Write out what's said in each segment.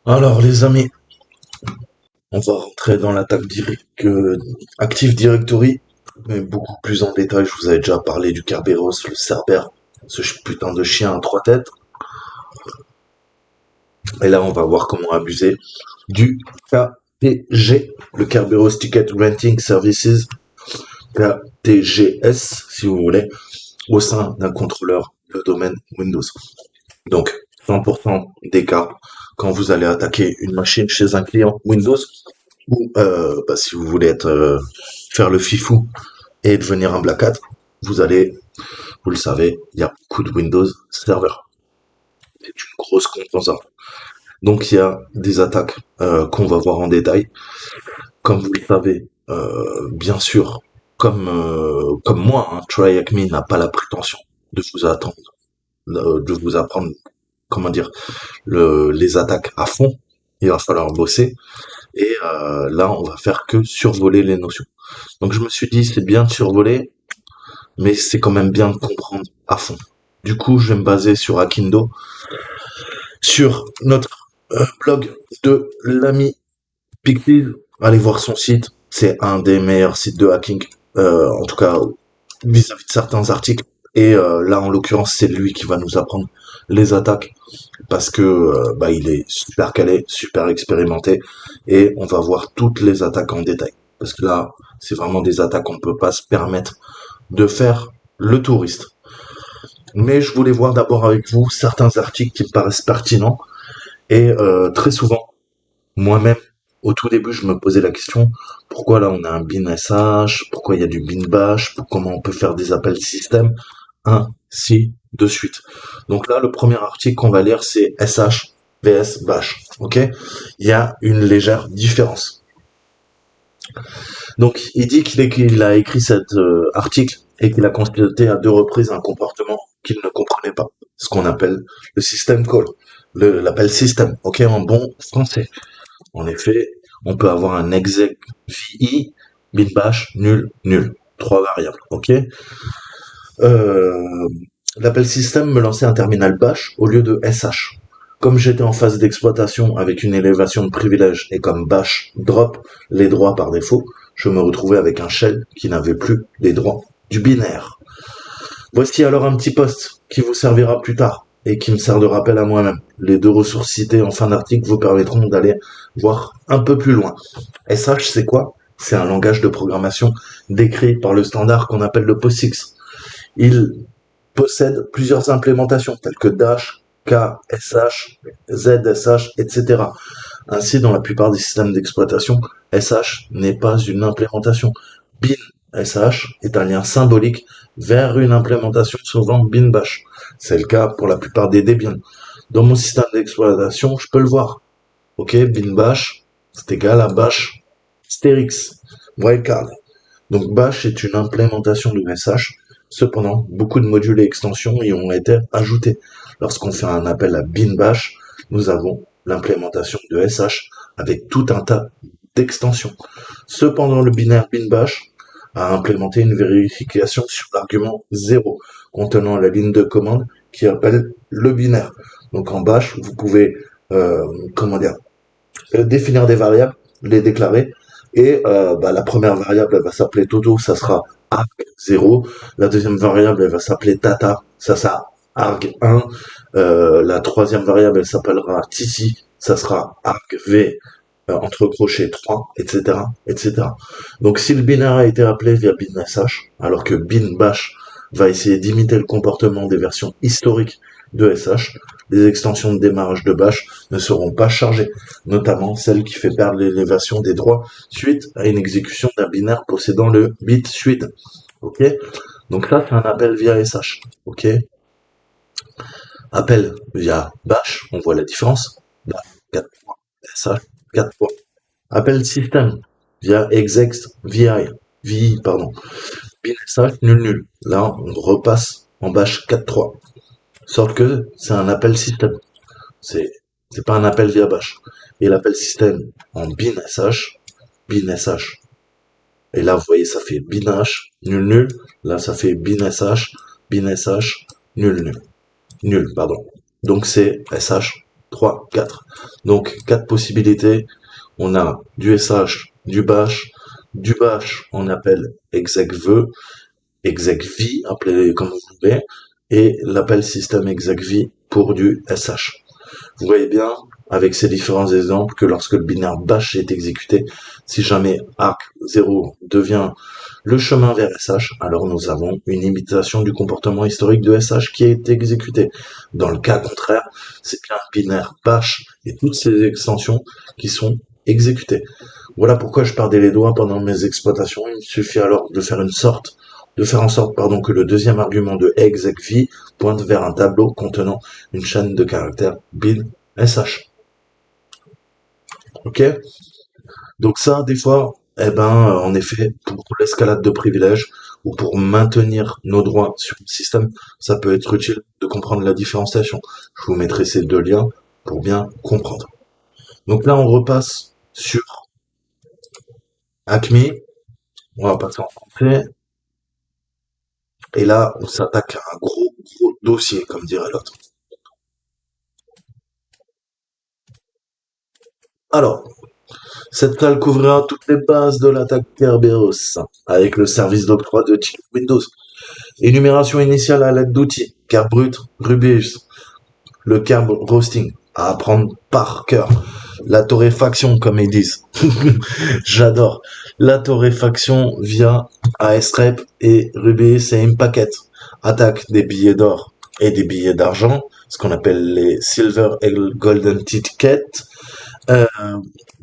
Alors les amis, on va rentrer dans l'attaque Active Directory, mais beaucoup plus en détail. Je vous avais déjà parlé du Kerberos, le Cerber, putain de chien à trois têtes. Et là, on va voir comment abuser du KTG, le Kerberos Ticket Renting Services, KTGS, si vous voulez, au sein d'un contrôleur de domaine Windows. Donc, 100% des cas, quand vous allez attaquer une machine chez un client Windows, ou si vous voulez faire le fifou et devenir un Black Hat, vous allez, vous le savez, il y a beaucoup de Windows Server. C'est une grosse composante. Donc il y a des attaques qu'on va voir en détail. Comme vous le savez, bien sûr, comme moi, hein, TryHackMe n'a pas la prétention de vous attendre, de vous apprendre, comment dire, les attaques à fond. Il va falloir bosser. Et là, on va faire que survoler les notions. Donc je me suis dit, c'est bien de survoler, mais c'est quand même bien de comprendre à fond. Du coup, je vais me baser sur Akindo, sur notre blog de l'ami Pixies. Allez voir son site, c'est un des meilleurs sites de hacking, en tout cas vis-à-vis de certains articles. Et là, en l'occurrence, c'est lui qui va nous apprendre les attaques parce que il est super calé, super expérimenté, et on va voir toutes les attaques en détail. Parce que là, c'est vraiment des attaques qu'on ne peut pas se permettre de faire le touriste. Mais je voulais voir d'abord avec vous certains articles qui me paraissent pertinents. Et très souvent, moi-même, au tout début, je me posais la question, pourquoi là on a un bin SH, pourquoi il y a du bin bash, comment on peut faire des appels système, ainsi de suite. Donc là, le premier article qu'on va lire, c'est SH vs bash. Ok? Il y a une légère différence. Donc, il dit qu'il a écrit cet article et qu'il a constaté à deux reprises un comportement qu'il ne comprenait pas, ce qu'on appelle le system call, l'appel système, ok, en bon français. En effet, on peut avoir un exec VI, bin bash, nul, nul, trois variables, ok. Euh, L'appel système me lançait un terminal bash au lieu de SH. Comme j'étais en phase d'exploitation avec une élévation de privilèges et comme bash drop les droits par défaut, je me retrouvais avec un shell qui n'avait plus les droits du binaire. Voici alors un petit post qui vous servira plus tard et qui me sert de rappel à moi-même. Les deux ressources citées en fin d'article vous permettront d'aller voir un peu plus loin. SH, c'est quoi? C'est un langage de programmation décrit par le standard qu'on appelle le POSIX. Il possède plusieurs implémentations telles que Dash, K, SH, ZSH, etc. Ainsi, dans la plupart des systèmes d'exploitation, SH n'est pas une implémentation. Bin SH est un lien symbolique vers une implémentation souvent bin bash. C'est le cas pour la plupart des Debian. Dans mon système d'exploitation, je peux le voir. Ok, bin bash, c'est égal à bash sterix, wildcard. Donc bash est une implémentation de SH. Cependant, beaucoup de modules et extensions y ont été ajoutés. Lorsqu'on fait un appel à bin bash, nous avons l'implémentation de SH avec tout un tas d'extensions. Cependant, le binaire bin bash a implémenté une vérification sur l'argument 0 contenant la ligne de commande qui appelle le binaire. Donc en bash, vous pouvez comment dire définir des variables, les déclarer, et la première variable elle va s'appeler Toto, ça sera arg0. La deuxième variable elle va s'appeler Tata, ça sera arg1. La troisième variable elle s'appellera Titi, ça sera argv entre crochets 3, etc., etc. Donc si le binaire a été appelé via binsh, alors que bin bash va essayer d'imiter le comportement des versions historiques de SH, les extensions de démarrage de bash ne seront pas chargées, notamment celle qui fait perdre l'élévation des droits suite à une exécution d'un binaire possédant le bit suite. Ok? Donc ça, c'est un appel via SH. Ok? Appel via bash, on voit la différence. Bash 4 points, SH 4 points. Appel système via exec VI, pardon. Bin SH nul nul. Là, on repasse en bash 4.3. Sauf que c'est un appel système. C'est c'est pas un appel via bash. Et l'appel système en bin sh. Et là, vous voyez, ça fait bin h, nul nul. Là, ça fait bin sh, nul nul. Nul, pardon. Donc c'est sh 3, 4. Donc 4 possibilités. On a du SH, du bash on appelle execv, execv, appelez comme vous voulez, et l'appel système execv pour du SH. Vous voyez bien, avec ces différents exemples, que lorsque le binaire bash est exécuté, si jamais arc0 devient le chemin vers SH, alors nous avons une imitation du comportement historique de SH qui a été exécuté. Dans le cas contraire, c'est bien le binaire bash et toutes ces extensions qui sont exécutées. Voilà pourquoi je perdais les doigts pendant mes exploitations. Il suffit alors de faire en sorte que le deuxième argument de execv pointe vers un tableau contenant une chaîne de caractères bin sh. Ok? Donc ça, des fois, en effet, pour l'escalade de privilèges ou pour maintenir nos droits sur le système, ça peut être utile de comprendre la différenciation. Je vous mettrai ces deux liens pour bien comprendre. Donc là, on repasse sur Acme. On va passer en français. Et là, on s'attaque à un gros dossier, comme dirait l'autre. Alors, cette salle couvrira toutes les bases de l'attaque Kerberos, avec le service d'octroi de tickets Windows. Énumération initiale à l'aide d'outils, Kerbrut, Rubius, le Kerb Roasting, à apprendre par cœur. La torréfaction, comme ils disent. J'adore. La torréfaction via ASREP et Rubius et Impacket. Attaque des billets d'or et des billets d'argent, ce qu'on appelle les Silver et Golden Tickets.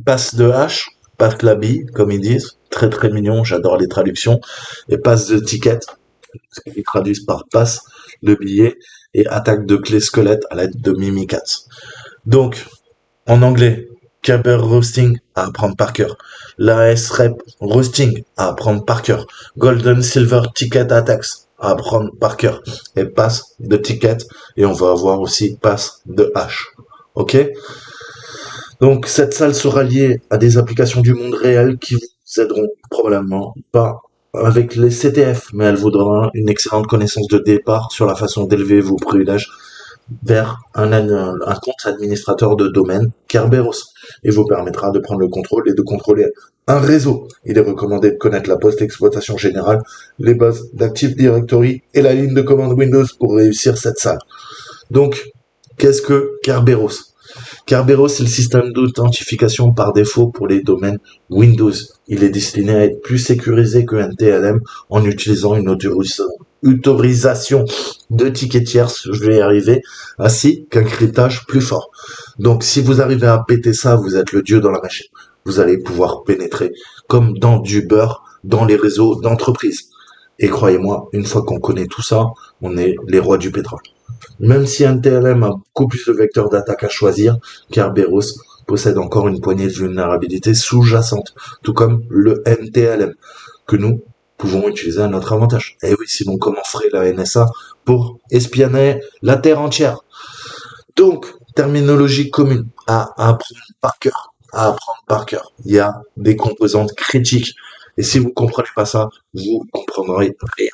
Passe de hache, passe la bille, comme ils disent. Très très mignon, j'adore les traductions. Et passe de ticket, ce qu'ils traduisent par passe, le billet. Et attaque de clé squelette à l'aide de Mimikatz. Donc, en anglais, Kerber Roasting à apprendre par cœur. L'AS-Rep Roasting à apprendre par cœur. Golden Silver Ticket Attacks à apprendre par cœur. Et passe de ticket. Et on va avoir aussi passe de hache. Ok? Donc cette salle sera liée à des applications du monde réel qui vous aideront probablement pas avec les CTF, mais elle vous donnera une excellente connaissance de départ sur la façon d'élever vos privilèges vers un compte administrateur de domaine Kerberos et vous permettra de prendre le contrôle et de contrôler un réseau. Il est recommandé de connaître la post-exploitation générale, les bases d'Active Directory et la ligne de commande Windows pour réussir cette salle. Donc, qu'est-ce que Kerberos? Kerberos est le système d'authentification par défaut pour les domaines Windows. Il est destiné à être plus sécurisé que NTLM en utilisant une autorisation de tickets tierces, je vais y arriver, ainsi qu'un cryptage plus fort. Donc si vous arrivez à péter ça, vous êtes le dieu dans la machine. Vous allez pouvoir pénétrer comme dans du beurre dans les réseaux d'entreprise. Et croyez-moi, une fois qu'on connaît tout ça, on est les rois du pétrole. Même si NTLM a beaucoup plus de vecteurs d'attaque à choisir, Kerberos possède encore une poignée de vulnérabilités sous-jacentes, tout comme le NTLM, que nous pouvons utiliser à notre avantage. Et oui, sinon comment ferait la NSA pour espionner la Terre entière? Donc, terminologie commune à apprendre par cœur. Il y a des composantes critiques. Et si vous comprenez pas ça, vous comprendrez rien.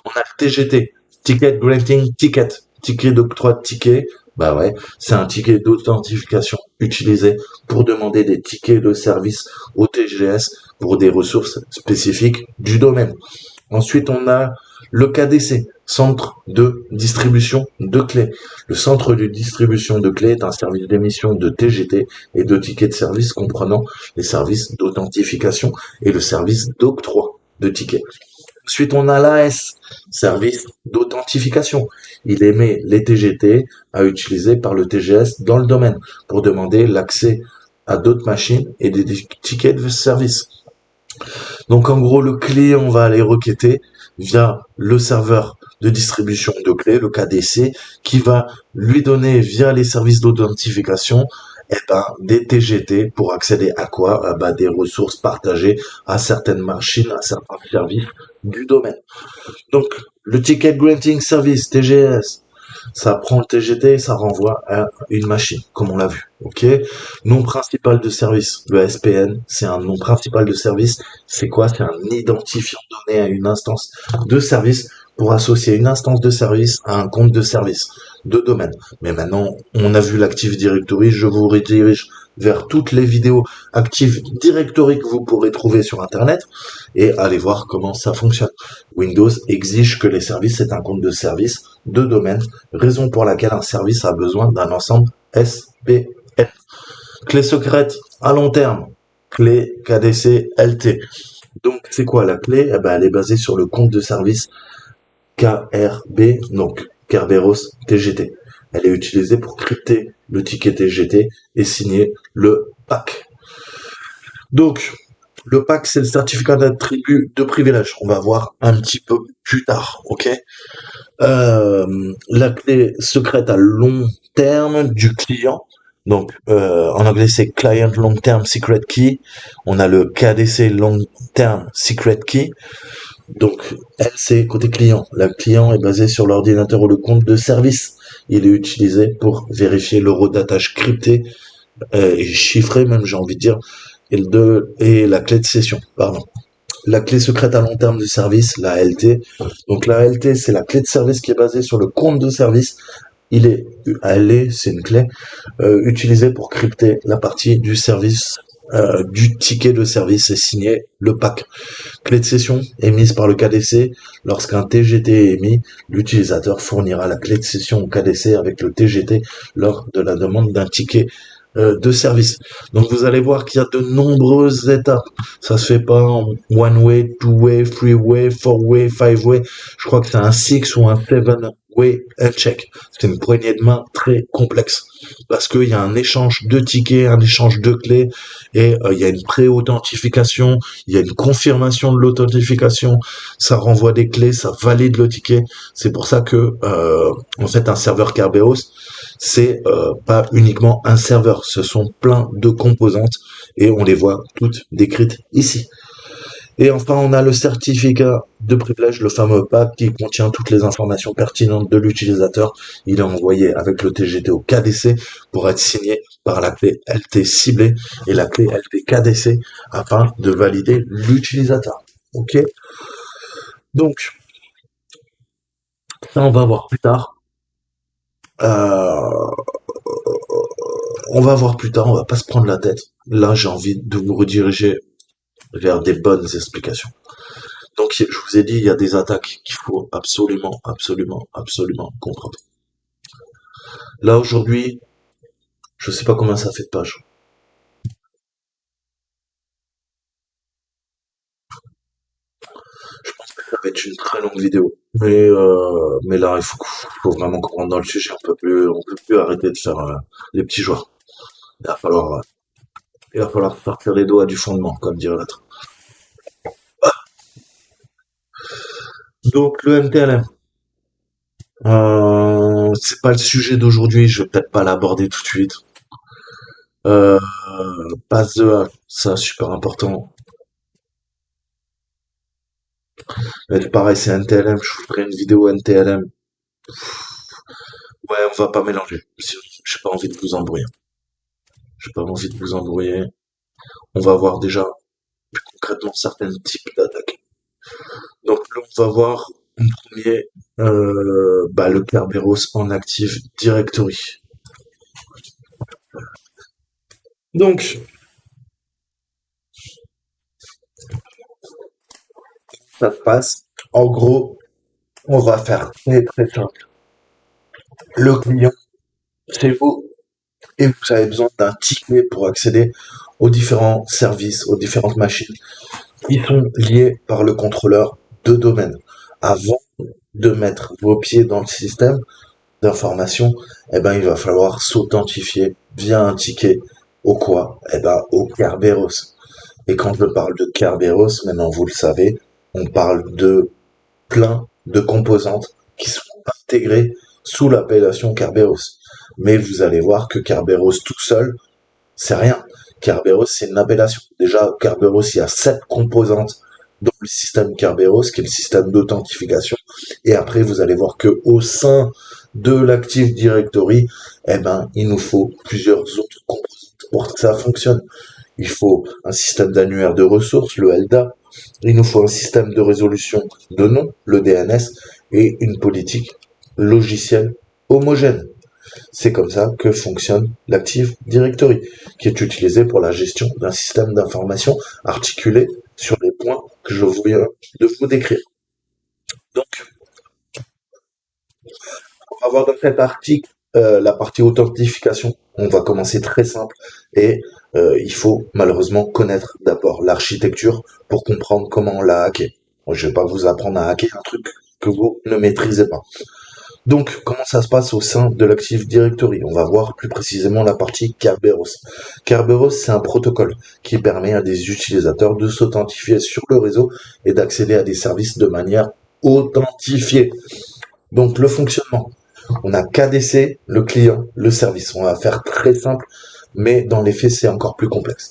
On a TGT, Ticket Granting Ticket, ticket d'octroi de ticket. Bah ouais, c'est un ticket d'authentification utilisé pour demander des tickets de service au TGS pour des ressources spécifiques du domaine. Ensuite, on a le KDC, centre de distribution de clés. Le centre de distribution de clés est un service d'émission de TGT et de tickets de service comprenant les services d'authentification et le service d'octroi de tickets. Ensuite, on a l'AS, service d'authentification. Il émet les TGT à utiliser par le TGS dans le domaine pour demander l'accès à d'autres machines et des tickets de service. Donc en gros, le client, on va aller requêter via le serveur de distribution de clés, le KDC, qui va lui donner via les services d'authentification des TGT pour accéder à quoi? Des ressources partagées à certaines machines, à certains services du domaine. Donc, le Ticket Granting Service, TGS, ça prend le TGT et ça renvoie à une machine, comme on l'a vu. Ok. Nom principal de service, le SPN, c'est un nom principal de service. C'est quoi? C'est un identifiant donné à une instance de service pour associer une instance de service à un compte de service de domaine. Mais maintenant, on a vu l'Active Directory, je vous redirige vers toutes les vidéos Active Directory que vous pourrez trouver sur Internet et allez voir comment ça fonctionne. Windows exige que les services aient un compte de service de domaine, raison pour laquelle un service a besoin d'un ensemble SPN. Clé secrète à long terme, clé KDC LT. Donc c'est quoi la clé? Eh ben, elle est basée sur le compte de service KRB, donc Kerberos TGT. Elle est utilisée pour crypter le ticket TGT et signer le PAC. Donc, le PAC, c'est le certificat d'attribut de privilège. On va voir un petit peu plus tard, ok? La clé secrète à long terme du client. Donc, en anglais, c'est Client Long Term Secret Key. On a le KDC Long Term Secret Key. Donc, elle, c'est côté client. Le client est basé sur l'ordinateur ou le compte de service. Il est utilisé pour vérifier l'eurodatage crypté et chiffré, même, j'ai envie de dire, et la clé de session, pardon. La clé secrète à long terme du service, la LT. Donc, la LT, c'est la clé de service qui est basée sur le compte de service. C'est une clé utilisée pour crypter la partie du service du ticket de service et signer le PAC. Clé de session émise par le KDC. Lorsqu'un TGT est émis, l'utilisateur fournira la clé de session au KDC avec le TGT lors de la demande d'un ticket de service. Donc vous allez voir qu'il y a de nombreuses étapes. Ça se fait pas en one way, two way, three way, four way, five way. Je crois que c'est un six ou un seven way check. C'est une poignée de main très complexe parce qu'il y a un échange de tickets, un échange de clés et il y a une pré-authentification, il y a une confirmation de l'authentification, ça renvoie des clés, ça valide le ticket. C'est pour ça que en fait un serveur Kerberos, c'est pas uniquement un serveur, ce sont plein de composantes et on les voit toutes décrites ici. Et enfin, on a le certificat de privilège, le fameux PAC qui contient toutes les informations pertinentes de l'utilisateur. Il est envoyé avec le TGT au KDC pour être signé par la clé LT ciblée et la clé LT KDC afin de valider l'utilisateur. Ok? Donc, ça on va voir plus tard. On va voir plus tard, on va pas se prendre la tête. Là, j'ai envie de vous rediriger vers des bonnes explications. Donc, je vous ai dit, il y a des attaques qu'il faut absolument comprendre. Là, aujourd'hui, je sais pas combien ça fait de pages. Je pense que ça va être une très longue vidéo. Mais là, faut vraiment qu'on rentre dans le sujet. On peut plus arrêter de faire les petits joueurs. Il va falloir sortir les doigts du fondement, comme dirait l'autre. Donc, le MTLM. C'est pas le sujet d'aujourd'hui, je vais peut-être pas l'aborder tout de suite. Euh, Passe de hack, ça super important. Mais pareil, c'est NTLM, je vous ferai une vidéo NTLM. Ouais, on va pas mélanger. J'ai pas envie de vous embrouiller. J'ai pas envie de vous embrouiller. On va voir déjà plus concrètement certains types d'attaques. Donc là, on va voir en premier le Kerberos en Active Directory. Donc, ça se passe. En gros, on va faire très simple. Le client, c'est vous, et vous avez besoin d'un ticket pour accéder aux différents services, aux différentes machines. Ils sont liés par le contrôleur de domaine. Avant de mettre vos pieds dans le système d'information, il va falloir s'authentifier via un ticket. Au quoi? Au Kerberos. Et quand je parle de Kerberos, maintenant vous le savez, on parle de plein de composantes qui sont intégrées sous l'appellation Kerberos. Mais vous allez voir que Kerberos tout seul, c'est rien. Kerberos, c'est une appellation. Déjà, Kerberos, il y a 7 composantes dans le système Kerberos, qui est le système d'authentification. Et après, vous allez voir que au sein de l'Active Directory, il nous faut plusieurs autres composantes pour que ça fonctionne. Il faut un système d'annuaire de ressources, le LDA. Il nous faut un système de résolution de nom, le DNS. et une politique logicielle homogène. C'est comme ça que fonctionne l'Active Directory, qui est utilisé pour la gestion d'un système d'information articulé sur les points que je viens de vous décrire. Donc, on va voir dans cet article la partie authentification. On va commencer très simple et il faut malheureusement connaître d'abord l'architecture pour comprendre comment on l'a hacké. Moi, je vais pas vous apprendre à hacker un truc que vous ne maîtrisez pas. Donc, comment ça se passe au sein de l'Active Directory? On va voir plus précisément la partie Kerberos. Kerberos, c'est un protocole qui permet à des utilisateurs de s'authentifier sur le réseau et d'accéder à des services de manière authentifiée. Donc, le fonctionnement. On a KDC, le client, le service. On va faire très simple, mais dans les faits, c'est encore plus complexe.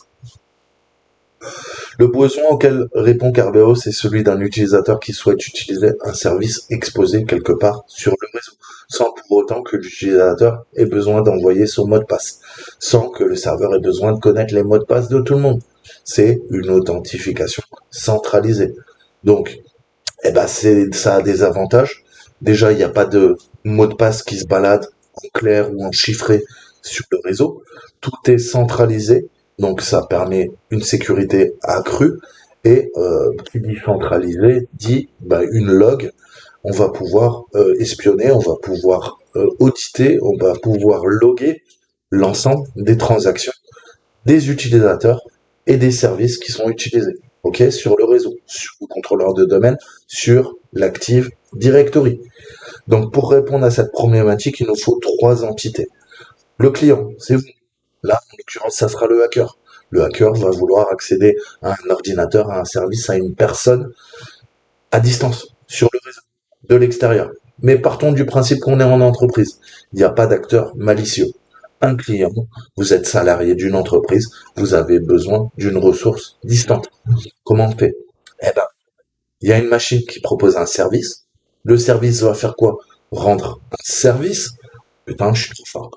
Le besoin auquel répond Kerberos est celui d'un utilisateur qui souhaite utiliser un service exposé quelque part sur le réseau, sans pour autant que l'utilisateur ait besoin d'envoyer son mot de passe, sans que le serveur ait besoin de connaître les mots de passe de tout le monde. C'est une authentification centralisée. Donc, ça a des avantages. Déjà, il n'y a pas de mot de passe qui se balade en clair ou en chiffré sur le réseau. Tout est centralisé, donc ça permet une sécurité accrue. Et qui dit centralisé dit une log. On va pouvoir espionner, on va pouvoir auditer, on va pouvoir loguer l'ensemble des transactions des utilisateurs et des services qui sont utilisés, ok, sur le réseau, sur le contrôleur de domaine, sur l'Active Directory. Donc, pour répondre à cette problématique, il nous faut trois entités. Le client, c'est vous. Là, en l'occurrence, ça sera le hacker. Le hacker va vouloir accéder à un ordinateur, à un service, à une personne à distance, sur le réseau, de l'extérieur. Mais partons du principe qu'on est en entreprise. Il n'y a pas d'acteur malicieux. Un client, vous êtes salarié d'une entreprise, vous avez besoin d'une ressource distante. Comment on fait? Eh ben, il y a une machine qui propose un service. Le service va faire quoi? Rendre un service. Putain, je suis trop fort.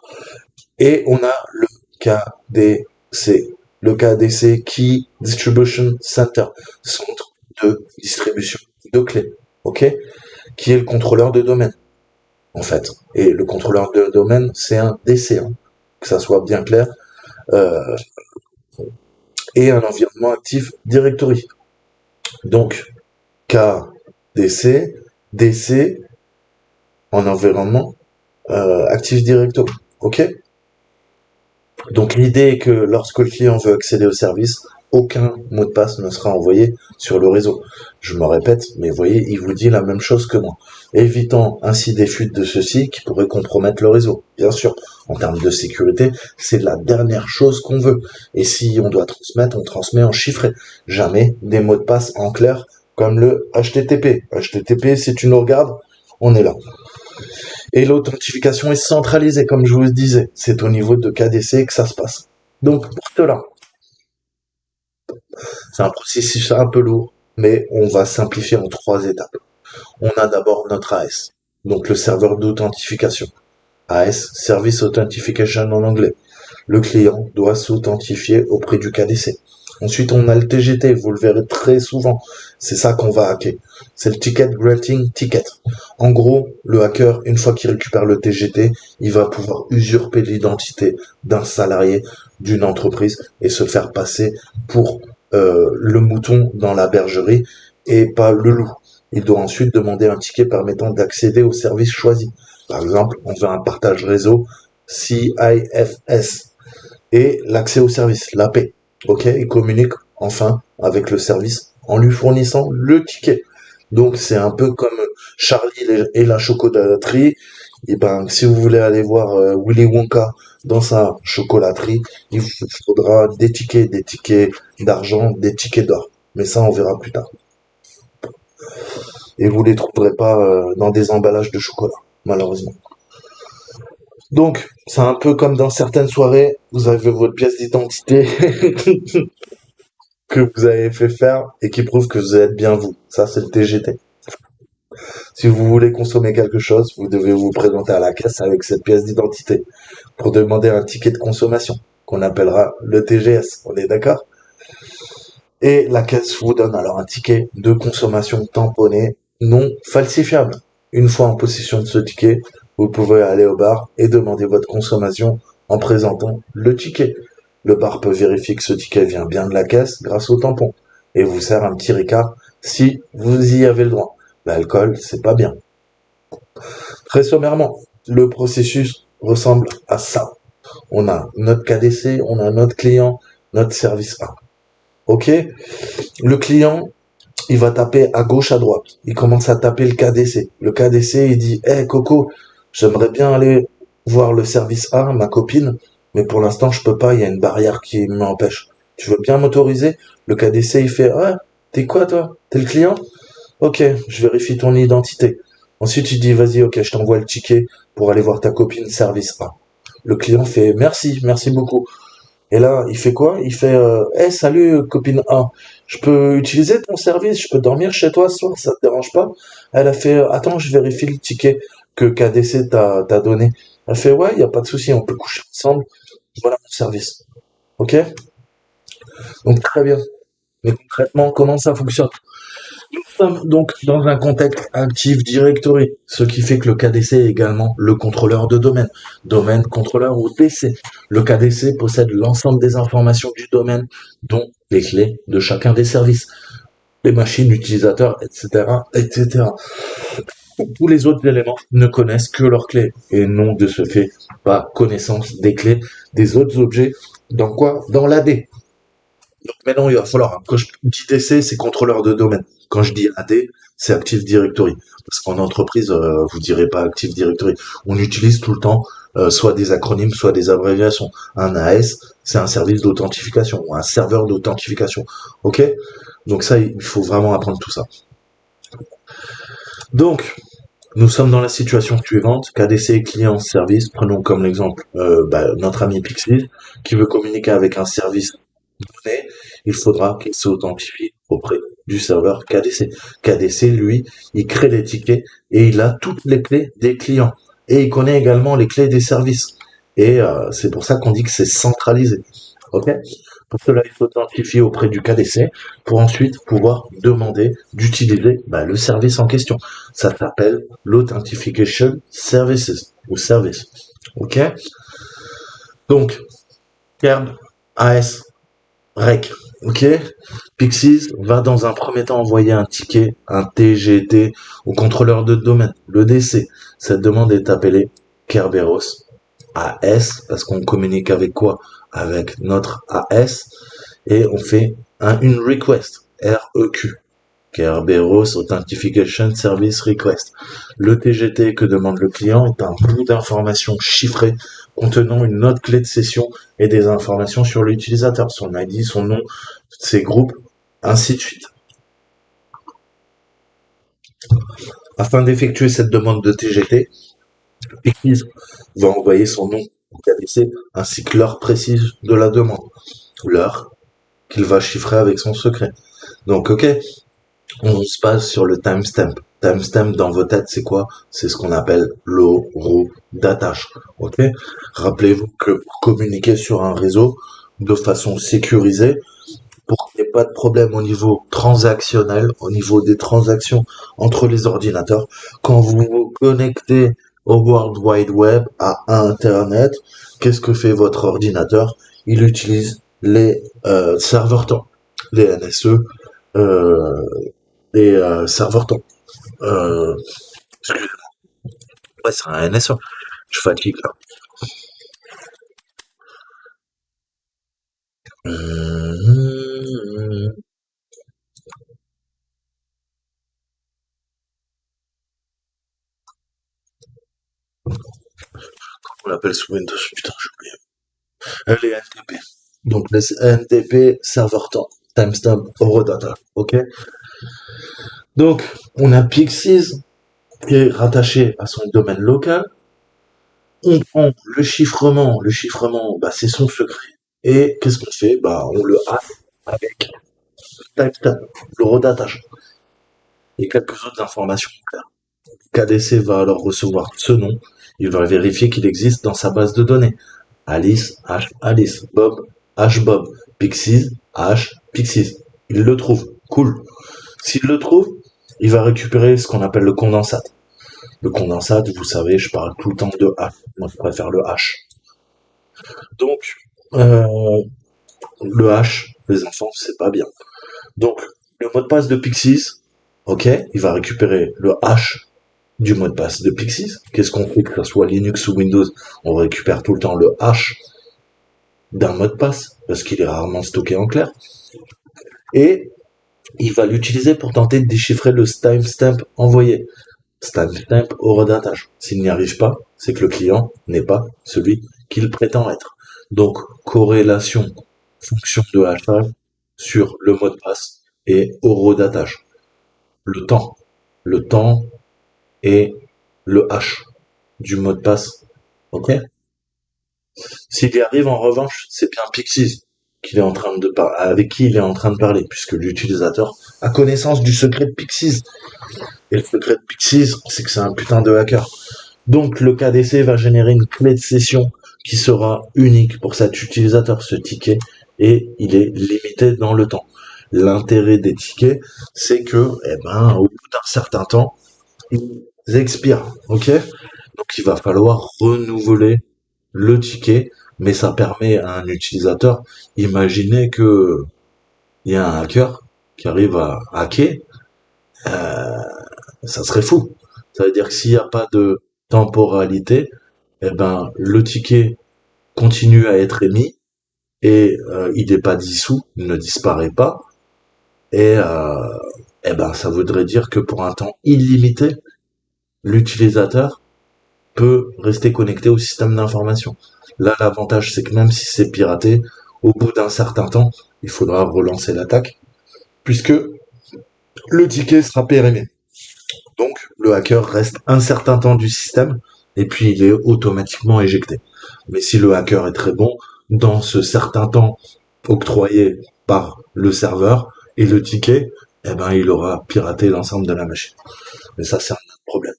Et on a le KDC. Le KDC, Key Distribution Center, centre de distribution de clés, ok, qui est le contrôleur de domaine, en fait. Et le contrôleur de domaine, c'est un DC, hein, que ça soit bien clair, euh, et un environnement Active Directory. Donc, KDC, DC, en environnement Active Directory, ok. Donc l'idée est que lorsque le client veut accéder au service, aucun mot de passe ne sera envoyé sur le réseau. Je me répète, mais vous voyez, il vous dit la même chose que moi. Évitant ainsi des fuites de ceci qui pourraient compromettre le réseau. Bien sûr, en termes de sécurité, c'est la dernière chose qu'on veut. Et si on doit transmettre, on transmet en chiffré. Jamais des mots de passe en clair comme le HTTP. HTTP, si tu nous regardes, on est là. Et l'authentification est centralisée, comme je vous le disais. C'est au niveau de KDC que ça se passe. Donc, pour cela, c'est un processus un peu lourd, mais on va simplifier en trois étapes. On a d'abord notre AS, donc le serveur d'authentification. AS, Service Authentication en anglais. Le client doit s'authentifier auprès du KDC. Ensuite, on a le TGT, vous le verrez très souvent. C'est ça qu'on va hacker. C'est le Ticket Granting Ticket. En gros, le hacker, une fois qu'il récupère le TGT, il va pouvoir usurper l'identité d'un salarié d'une entreprise et se faire passer pour le mouton dans la bergerie et pas le loup. Il doit ensuite demander un ticket permettant d'accéder au service choisi. Par exemple, on veut un partage réseau CIFS et l'accès au service, l'AP. Ok, il communique enfin avec le service en lui fournissant le ticket. Donc c'est un peu comme Charlie et la chocolaterie. Et ben si vous voulez aller voir Willy Wonka dans sa chocolaterie, il vous faudra des tickets d'argent, des tickets d'or. Mais ça on verra plus tard. Et vous les trouverez pas dans des emballages de chocolat, malheureusement. Donc, c'est un peu comme dans certaines soirées, vous avez votre pièce d'identité que vous avez fait faire et qui prouve que vous êtes bien vous. Ça, c'est le TGT. Si vous voulez consommer quelque chose, vous devez vous présenter à la caisse avec cette pièce d'identité pour demander un ticket de consommation qu'on appellera le TGS. On est d'accord? Et la caisse vous donne alors un ticket de consommation tamponné non falsifiable. Une fois en possession de ce ticket, vous pouvez aller au bar et demander votre consommation en présentant le ticket. Le bar peut vérifier que ce ticket vient bien de la caisse grâce au tampon et vous sert un petit ricard si vous y avez le droit. L'alcool, c'est pas bien. Très sommairement, le processus ressemble à ça. On a notre KDC, on a notre client, notre service A. Ok? Le client, il va taper à gauche, à droite. Il commence à taper le KDC. Le KDC, il dit, hey Coco, j'aimerais bien aller voir le service A, ma copine, mais pour l'instant, je peux pas, il y a une barrière qui m'empêche. Tu veux bien m'autoriser? Le KDC, il fait, ouais, t'es quoi toi? T'es le client? Ok, je vérifie ton identité. Ensuite, il dit, vas-y, ok, je t'envoie le ticket pour aller voir ta copine service A. Le client fait, merci, merci beaucoup. Et là, il fait quoi? Il fait, hey, salut, copine A, je peux utiliser ton service, je peux dormir chez toi ce soir, ça te dérange pas? Elle a fait, attends, je vérifie le ticket que KDC t'a donné. Elle fait, ouais, y a pas de souci, on peut coucher ensemble, voilà mon service. Ok? Donc très bien. Mais concrètement, comment ça fonctionne? Nous sommes donc dans un contexte Active Directory, ce qui fait que le KDC est également le contrôleur de domaine. Domaine, contrôleur ou DC. Le KDC possède l'ensemble des informations du domaine, dont les clés de chacun des services, les machines, utilisateurs, etc., etc. Tous les autres éléments ne connaissent que leurs clés et n'ont de ce fait pas connaissance des clés des autres objets. Dans quoi? Dans l'AD. Donc maintenant, il va falloir, quand je dis DC, c'est contrôleur de domaine. Quand je dis AD, c'est Active Directory. Parce qu'en entreprise, vous direz pas Active Directory. On utilise tout le temps soit des acronymes, soit des abréviations. Un AS, c'est un service d'authentification, ou un serveur d'authentification. Ok? Donc ça, il faut vraiment apprendre tout ça. Donc, nous sommes dans la situation suivante, KDC client service, prenons comme l'exemple notre ami Pixie qui veut communiquer avec un service donné, il faudra qu'il s'authentifie auprès du serveur KDC. KDC, lui, il crée les tickets et il a toutes les clés des clients. Et il connaît également les clés des services. Et c'est pour ça qu'on dit que c'est centralisé. Ok? Pour cela, il faut s'authentifier auprès du KDC pour ensuite pouvoir demander d'utiliser le service en question. Ça s'appelle l'Authentification Services ou Service. Ok? Donc, KERB, AS, REC. Ok? Pixies va dans un premier temps envoyer un ticket, un TGT, au contrôleur de domaine, le DC. Cette demande est appelée Kerberos AS, parce qu'on communique avec quoi? Avec notre AS, et on fait une request, REQ. Kerberos Authentification Service Request. Le TGT que demande le client est un bout d'informations chiffrées contenant une autre clé de session et des informations sur l'utilisateur, son ID, son nom, ses groupes, ainsi de suite. Afin d'effectuer cette demande de TGT, Pixies va envoyer son nom au KDC ainsi que l'heure précise de la demande, l'heure qu'il va chiffrer avec son secret. Donc ok, on se base sur le timestamp. Timestamp dans vos têtes, c'est quoi? C'est ce qu'on appelle l'euro d'attache. Ok? Rappelez-vous que pour communiquer sur un réseau de façon sécurisée, pour qu'il n'y ait pas de problème au niveau transactionnel, au niveau des transactions entre les ordinateurs, quand vous vous connectez au World Wide Web, à Internet, qu'est-ce que fait votre ordinateur? Il utilise les serveurs temps, les NSE, les serveurs temps. Excusez-moi. Ouais, c'est un NSE. Je fatigue là. On l'appelle sous Windows, putain, j'ai oublié. Les NTP. Donc les NTP, serveur temps, timestamp, eurodata. Ok? Donc, on a Pixies qui est rattaché à son domaine local. On prend le chiffrement. Le chiffrement, c'est son secret. Et qu'est-ce qu'on fait? On le hack avec timestamp, l'eurodatage et quelques autres informations claires. KDC va alors recevoir ce nom. Il va vérifier qu'il existe dans sa base de données. Alice, H, Alice, Bob, H, Bob, Pixies, H, Pixies. Il le trouve. Cool. S'il le trouve, il va récupérer ce qu'on appelle le condensat. Le condensate, vous savez, je parle tout le temps de H. Moi, je préfère le H. Donc, euh, le H, les enfants, c'est pas bien. Donc, le mot de passe de Pixies, ok, il va récupérer le H du mot de passe de Pixies. Qu'est-ce qu'on fait, que ce soit Linux ou Windows, on récupère tout le temps le H d'un mot de passe, parce qu'il est rarement stocké en clair. Et il va l'utiliser pour tenter de déchiffrer le timestamp envoyé. Timestamp au redatage. S'il n'y arrive pas, c'est que le client n'est pas celui qu'il prétend être. Donc, corrélation fonction de hashage sur le mot de passe et au redatage. Le temps. Le temps et le hash du mot de passe. Ok? S'il y arrive en revanche, c'est bien Pixies avec qui il est en train de parler, puisque l'utilisateur a connaissance du secret de Pixies. Et le secret de Pixies, c'est que c'est un putain de hacker. Donc le KDC va générer une clé de session qui sera unique pour cet utilisateur, ce ticket, et il est limité dans le temps. L'intérêt des tickets, c'est que, au bout d'un certain temps, ils expirent, ok? Donc il va falloir renouveler le ticket, mais ça permet à un utilisateur, imaginez que il y a un hacker qui arrive à hacker, ça serait fou. Ça veut dire que s'il n'y a pas de temporalité, le ticket continue à être émis et il n'est pas dissous, il ne disparaît pas. Et ça voudrait dire que pour un temps illimité, l'utilisateur peut rester connecté au système d'information. Là, l'avantage, c'est que même si c'est piraté, au bout d'un certain temps, il faudra relancer l'attaque, puisque le ticket sera périmé. Donc, le hacker reste un certain temps du système, et puis il est automatiquement éjecté. Mais si le hacker est très bon, dans ce certain temps octroyé par le serveur et le ticket, il aura piraté l'ensemble de la machine. Mais ça, c'est un autre problème.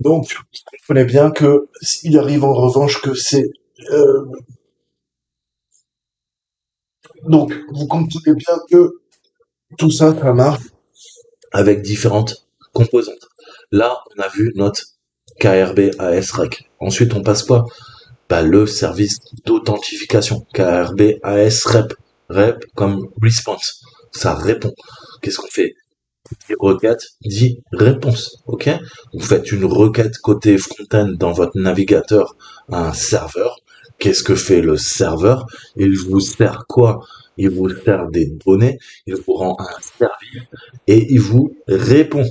Donc, vous comprenez bien que s'il arrive en revanche que c'est... Donc, vous comprenez bien que tout ça, ça marche avec différentes composantes. Là, on a vu notre KRB ASREC. Ensuite, on passe quoi? Le service d'authentification. KRB ASREP. Rep comme response. Ça répond. Qu'est-ce qu'on fait? Requête dit réponse, ok? Vous faites une requête côté front-end dans votre navigateur à un serveur. Qu'est-ce que fait le serveur? Il vous sert quoi? Il vous sert des données, il vous rend un service et il vous répond.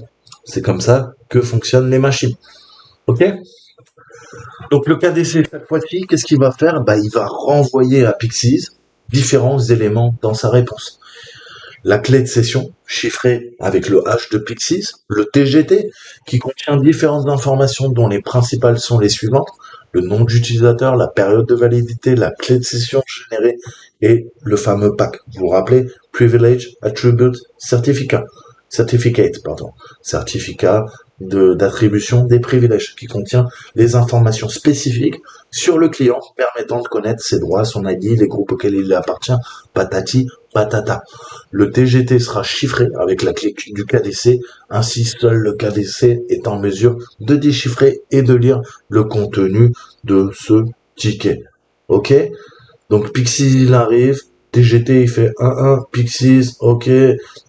C'est comme ça que fonctionnent les machines, ok? Donc le KDC, cette fois-ci, qu'est-ce qu'il va faire? Il va renvoyer à Pixies différents éléments dans sa réponse. La clé de session, chiffrée avec le H de Pixies, le TGT, qui contient différentes informations dont les principales sont les suivantes, le nom d'utilisateur, la période de validité, la clé de session générée et le fameux PAC. Vous vous rappelez? Privilege Attribute Certificate, certificat d'attribution des privilèges, qui contient les informations spécifiques sur le client permettant de connaître ses droits, son ID, les groupes auxquels il appartient, patati patata. Le TGT sera chiffré avec la clé du KDC, ainsi seul le KDC est en mesure de déchiffrer et de lire le contenu de ce ticket. Ok? Donc Pixies il arrive, TGT il fait 1-1, Pixies, ok,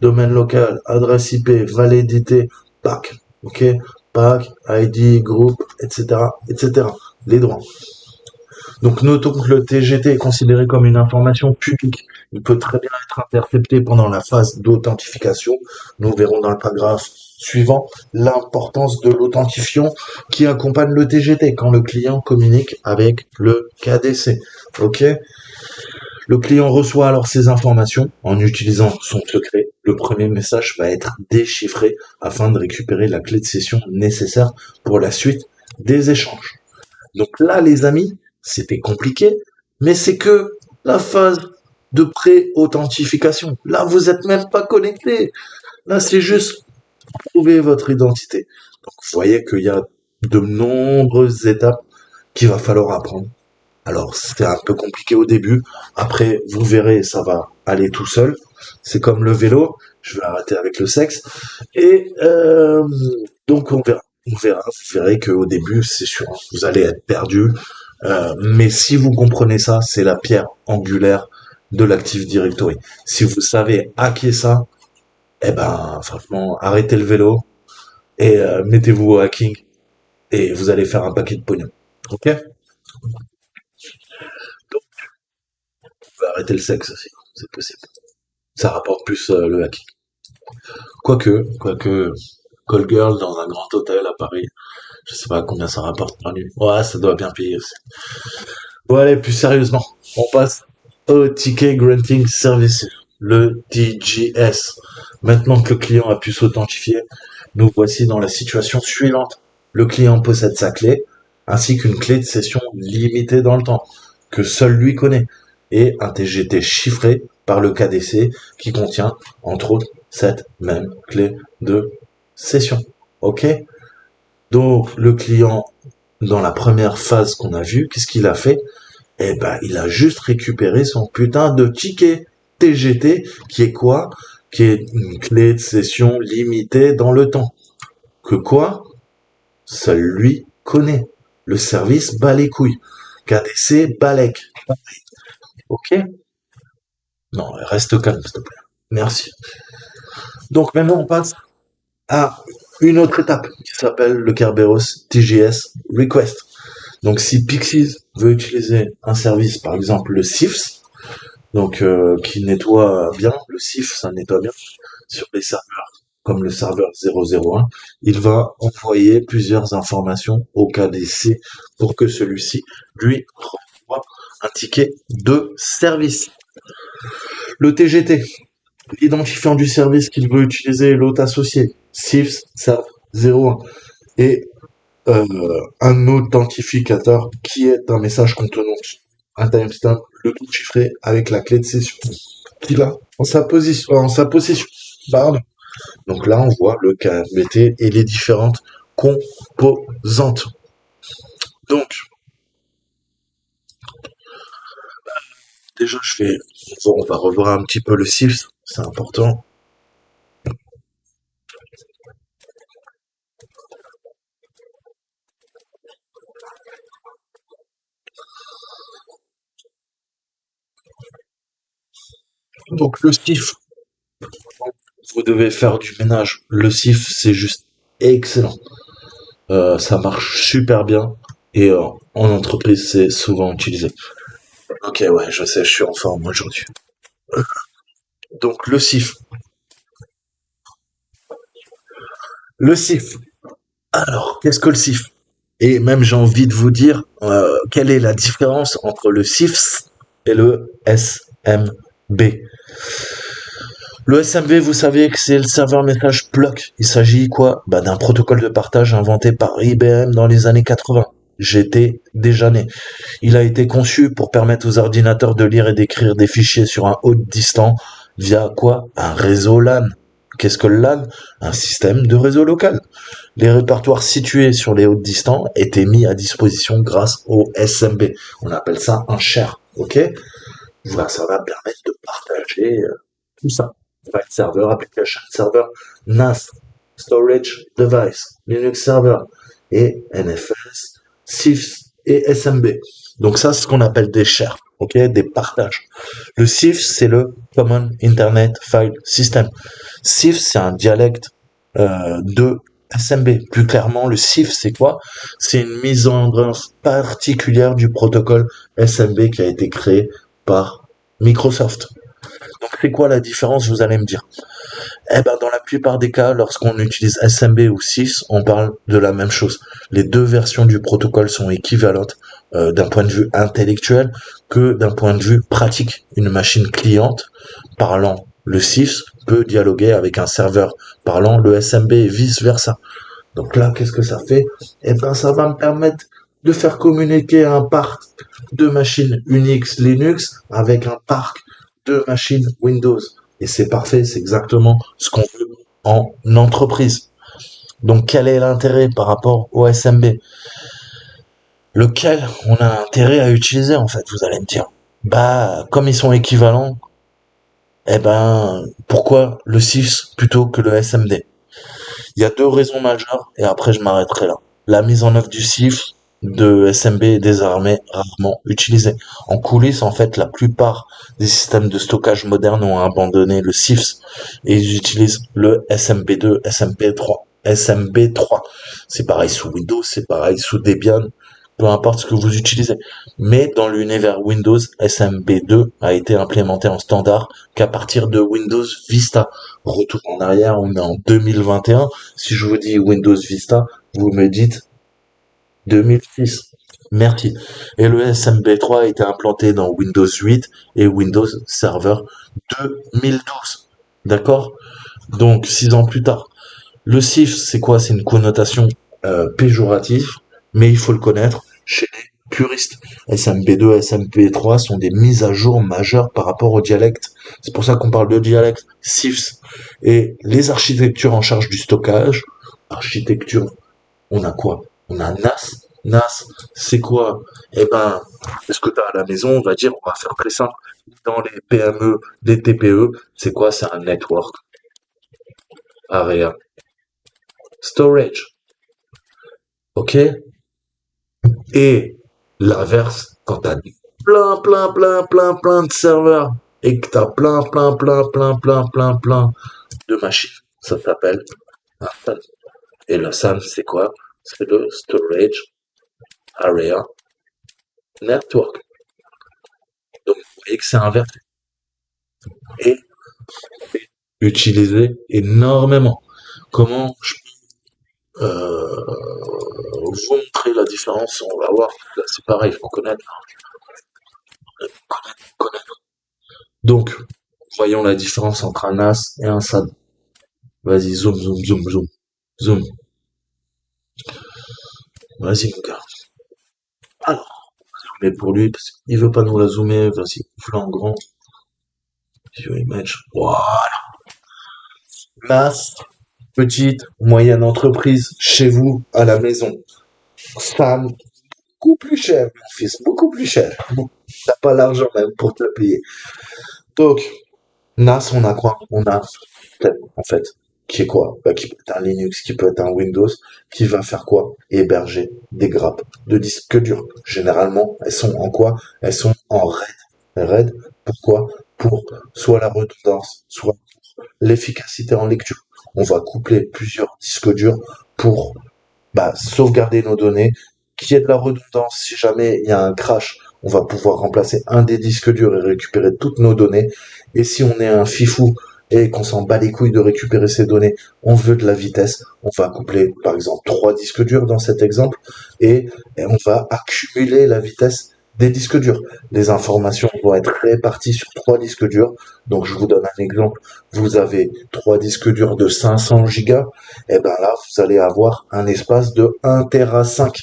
domaine local, adresse IP, validité, PAC, ok, PAC, ID, groupe, etc., etc., les droits. Donc notons que le TGT est considéré comme une information publique. Il peut très bien être intercepté pendant la phase d'authentification. Nous verrons dans le paragraphe suivant l'importance de l'authentifiant qui accompagne le TGT quand le client communique avec le KDC. Ok? Le client reçoit alors ces informations en utilisant son secret. Le premier message va être déchiffré afin de récupérer la clé de session nécessaire pour la suite des échanges. Donc là, les amis, c'était compliqué, mais c'est que la phase de pré-authentification. Là, vous n'êtes même pas connecté. Là, c'est juste prouver votre identité. Donc, vous voyez qu'il y a de nombreuses étapes qu'il va falloir apprendre. Alors, c'était un peu compliqué au début. Après, vous verrez, ça va aller tout seul. C'est comme le vélo. Je vais arrêter avec le sexe. Et donc, on verra. on verra, vous verrez qu'au début, c'est sûr, vous allez être perdu. Mais si vous comprenez ça, c'est la pierre angulaire de l'Active Directory. Si vous savez hacker ça, eh ben, franchement, arrêtez le vélo et mettez-vous au hacking et vous allez faire un paquet de pognon. Ok? Donc, vous pouvez arrêter le sexe aussi, c'est possible. Ça rapporte plus le hacking. Quoique, call girl dans un grand hôtel à Paris, je sais pas combien ça rapporte par nuit. Ouais, ça doit bien payer aussi. Bon, allez, plus sérieusement, on passe au Ticket Granting Service, le TGS. Maintenant que le client a pu s'authentifier, nous voici dans la situation suivante. Le client possède sa clé, ainsi qu'une clé de session limitée dans le temps, que seul lui connaît, et un TGT chiffré par le KDC qui contient, entre autres, cette même clé de session. Ok? Donc, le client, dans la première phase qu'on a vue, qu'est-ce qu'il a fait? Eh ben, il a juste récupéré son putain de ticket TGT, qui est quoi? Qui est une clé de session limitée dans le temps. Que quoi? Seul lui connaît. Le service bat les couilles. KDC balèque. Ok? Non, reste calme, s'il te plaît. Merci. Donc maintenant, on passe à une autre étape qui s'appelle le Kerberos TGS Request. Donc si Pixies veut utiliser un service, par exemple le CIFS, donc qui nettoie bien, le CIF ça nettoie bien sur les serveurs comme le serveur 001, il va envoyer plusieurs informations au KDC pour que celui-ci lui renvoie un ticket de service. Le TGT, l'identifiant du service qu'il veut utiliser, l'hôte associé, CIFS serve 01, et un authentificateur qui est un message contenant un timestamp, le tout chiffré avec la clé de session qu'il a en sa possession. Pardon. Donc là, on voit le KMBT et les différentes composantes. Donc, déjà, on va revoir un petit peu le CIFS, c'est important. Donc le CIF, vous devez faire du ménage. Le CIF, c'est juste excellent. Ça marche super bien et en entreprise, c'est souvent utilisé. Ok, ouais, je sais, je suis en forme aujourd'hui. Donc le CIF. Le CIF. Alors, qu'est-ce que le CIF? Et même j'ai envie de vous dire quelle est la différence entre le CIFS et le SMB. Le SMB, vous savez que c'est le serveur message block. Il s'agit quoi? D'un protocole de partage inventé par IBM dans les années 80. J'étais déjà né. Il a été conçu pour permettre aux ordinateurs de lire et d'écrire des fichiers sur un haut distant via quoi? Un réseau LAN. Qu'est-ce que le LAN? Un système de réseau local. Les répertoires situés sur les hautes distants étaient mis à disposition grâce au SMB. On appelle ça un share, ok? Voilà, ça va permettre de partager tout ça. File server, application server, NAS, storage device, Linux server et NFS, CIFS et SMB. Donc ça, c'est ce qu'on appelle des shares, ok, des partages. Le CIFS, c'est le Common Internet File System. CIFS, c'est un dialecte de SMB. Plus clairement, le CIF, c'est quoi? C'est une mise en œuvre particulière du protocole SMB qui a été créé par Microsoft. Donc, c'est quoi la différence, vous allez me dire? Eh ben, dans la plupart des cas, lorsqu'on utilise SMB ou CIFS, on parle de la même chose. Les deux versions du protocole sont équivalentes d'un point de vue intellectuel que d'un point de vue pratique. Une machine cliente parlant le CIFS peut dialoguer avec un serveur parlant le SMB et vice versa. Donc là, qu'est-ce que ça fait? Eh ben, ça va me permettre de faire communiquer un parc de machines Unix Linux avec un parc de machines Windows. Et c'est parfait, c'est exactement ce qu'on veut en entreprise. Donc quel est l'intérêt par rapport au SMB? Lequel on a intérêt à utiliser en fait, vous allez me dire. Comme ils sont équivalents, eh ben, pourquoi le CIFS plutôt que le SMD? Il y a deux raisons majeures, et après je m'arrêterai là. La mise en œuvre du CIF de SMB est désormais rarement utilisée. En coulisses, en fait, la plupart des systèmes de stockage modernes ont abandonné le CIFS et ils utilisent le SMB2, SMP3, SMB3. C'est pareil sous Windows, c'est pareil sous Debian, peu importe ce que vous utilisez. Mais dans l'univers Windows, SMB2 a été implémenté en standard qu'à partir de Windows Vista. Retour en arrière, on est en 2021. Si je vous dis Windows Vista, vous me dites 2006. Merci. Et le SMB3 a été implanté dans Windows 8 et Windows Server 2012. D'accord? Donc, 6 ans plus tard. Le CIF, c'est quoi? C'est une connotation péjorative, mais il faut le connaître chez les puristes. SMB2, SMB3 sont des mises à jour majeures par rapport au dialecte. C'est pour ça qu'on parle de dialecte, CIFS. Et les architectures en charge du stockage, architecture, on a quoi? On a NAS. NAS, c'est quoi? Eh ben, ce que tu as à la maison, on va dire, on va faire très simple. Dans les PME, les TPE, c'est quoi? C'est un network area storage. Ok? Et l'inverse, quand t'as plein de serveurs et que t'as plein de machines, ça s'appelle un SAN. Et le SAN, c'est quoi? C'est le Storage Area Network. Donc, vous voyez que c'est inversé et utilisé énormément. Comment je peux vous montrer la différence? On va voir. Là, c'est pareil, il faut connaître, connaître. Donc, voyons la différence entre un NAS et un SAN. Vas-y, zoom. Vas-y, mon gars. Alors, mais pour lui, parce qu'il veut pas nous la zoomer, vas-y, fais en grand. View image. Voilà. NAS, petite, moyenne entreprise, chez vous, à la maison. SAN, beaucoup plus cher, mon fils, beaucoup plus cher. T'as pas l'argent même pour te le payer. Donc, NAS, on a quoi? On a, en fait, qui est quoi? Bah, qui peut être un Linux, qui peut être un Windows, qui va faire quoi? Héberger des grappes de disques durs. Généralement, elles sont en quoi? Elles sont en RAID. RAID, pourquoi? Pour soit la redondance, soit l'efficacité en lecture. On va coupler plusieurs disques durs pour sauvegarder nos données, qu'il y ait de la redondance. Si jamais il y a un crash, on va pouvoir remplacer un des disques durs et récupérer toutes nos données. Et si on est un fifou et qu'on s'en bat les couilles de récupérer ces données, on veut de la vitesse, on va coupler par exemple 3 disques durs dans cet exemple et on va accumuler la vitesse des disques durs. Les informations vont être réparties sur 3 disques durs. Donc je vous donne un exemple. Vous avez 3 disques durs de 500 gigas. Et ben là, vous allez avoir un espace de 1 Tera 5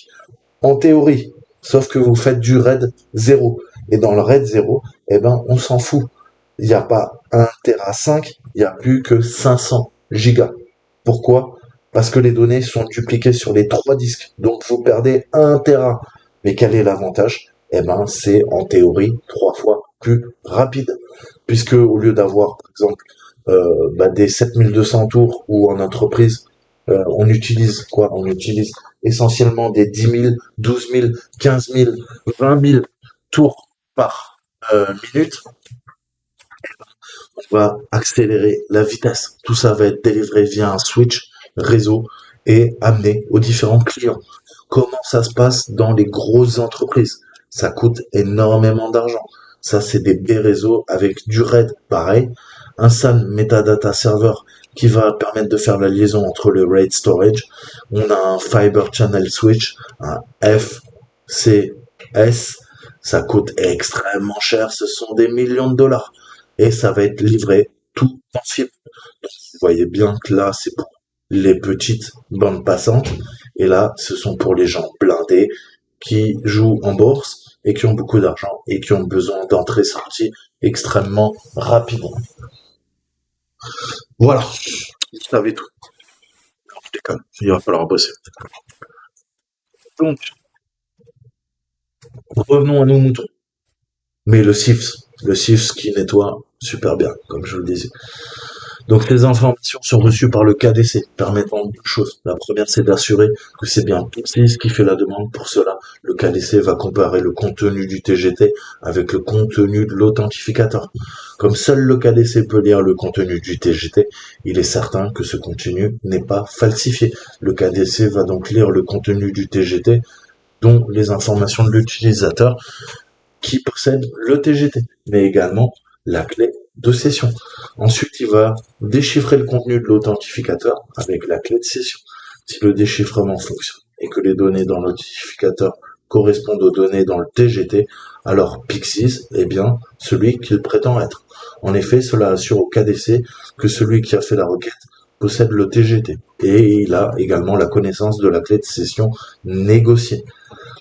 en théorie. Sauf que vous faites du RAID 0. Et dans le RAID 0, eh ben, on s'en fout. Il n'y a pas 1 Tera 5, il n'y a plus que 500 gigas. Pourquoi? Parce que les données sont dupliquées sur les 3 disques. Donc vous perdez 1 Tera. Mais quel est l'avantage? Eh ben, c'est en théorie 3 fois plus rapide. Puisque au lieu d'avoir, par exemple, des 7200 tours ou en entreprise, on utilise quoi? On utilise essentiellement des 10 000, 12 000, 15 000, 20 000 tours par minute. On va accélérer la vitesse. Tout ça va être délivré via un switch réseau et amené aux différents clients. Comment ça se passe dans les grosses entreprises? Ça coûte énormément d'argent. Ça, c'est des baies réseaux avec du RAID, pareil. Un SAN Metadata Server qui va permettre de faire la liaison entre le RAID Storage. On a un Fiber Channel Switch, un FCS. Ça coûte extrêmement cher. Ce sont des millions de dollars. Et ça va être livré tout en fibre. Donc, vous voyez bien que là, c'est pour les petites bandes passantes. Et là, ce sont pour les gens blindés qui jouent en bourse et qui ont beaucoup d'argent et qui ont besoin d'entrée-sortie extrêmement rapide. Voilà, vous savez tout. Non, je déconne, il va falloir bosser. Donc, revenons à nos moutons. Mais le CIFS qui nettoie super bien, comme je vous le disais. Donc ces informations sont reçues par le KDC, permettant deux choses. La première, c'est d'assurer que c'est bien Pixies qui fait la demande. Pour cela, le KDC va comparer le contenu du TGT avec le contenu de l'authentificateur. Comme seul le KDC peut lire le contenu du TGT, il est certain que ce contenu n'est pas falsifié. Le KDC va donc lire le contenu du TGT, dont les informations de l'utilisateur qui possède le TGT, mais également la clé de session. Ensuite, il va déchiffrer le contenu de l'authentificateur avec la clé de session. Si le déchiffrement fonctionne et que les données dans l'authentificateur correspondent aux données dans le TGT, alors Pixies est bien celui qu'il prétend être. En effet, cela assure au KDC que celui qui a fait la requête possède le TGT et il a également la connaissance de la clé de session négociée.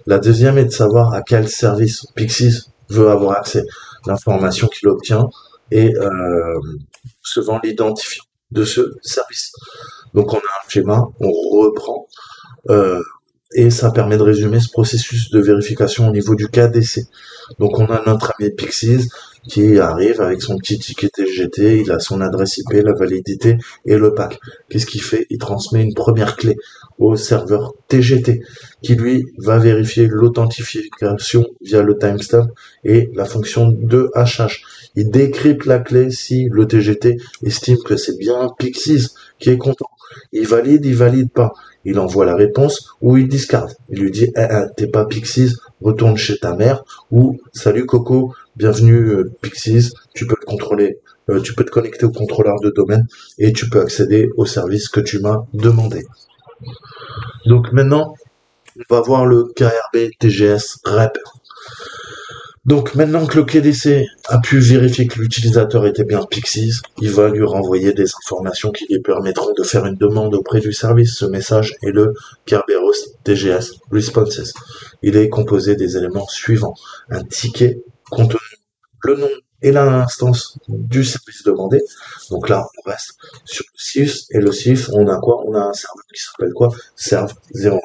La deuxième est de savoir à quel service Pixies veut avoir accès. L'information qu'il obtient et recevant l'identifiant de ce service. Donc on a un schéma, on reprend et ça permet de résumer ce processus de vérification au niveau du KDC. Donc on a notre ami Pixies qui arrive avec son petit ticket TGT, il a son adresse IP, la validité et le pack. Qu'est-ce qu'il fait? Il transmet une première clé au serveur TGT qui lui va vérifier l'authentification via le timestamp et la fonction de hachage. Il décrypte la clé si le TGT estime que c'est bien Pixies qui est content. Il valide pas. Il envoie la réponse ou il discarde. Il lui dit t'es pas Pixies, retourne chez ta mère, ou salut Coco, bienvenue Pixies, tu peux te contrôler, tu peux te connecter au contrôleur de domaine et tu peux accéder au service que tu m'as demandé. Donc maintenant, on va voir le KRB TGS REP. Donc maintenant que le KDC a pu vérifier que l'utilisateur était bien Pixies, il va lui renvoyer des informations qui lui permettront de faire une demande auprès du service. Ce message est le Kerberos TGS Responses. Il est composé des éléments suivants. Un ticket contenu le nom et l'instance du service demandé. Donc là, on reste sur le CIFS. Et le CIFS, on a quoi? On a un serveur qui s'appelle quoi? Serve 01.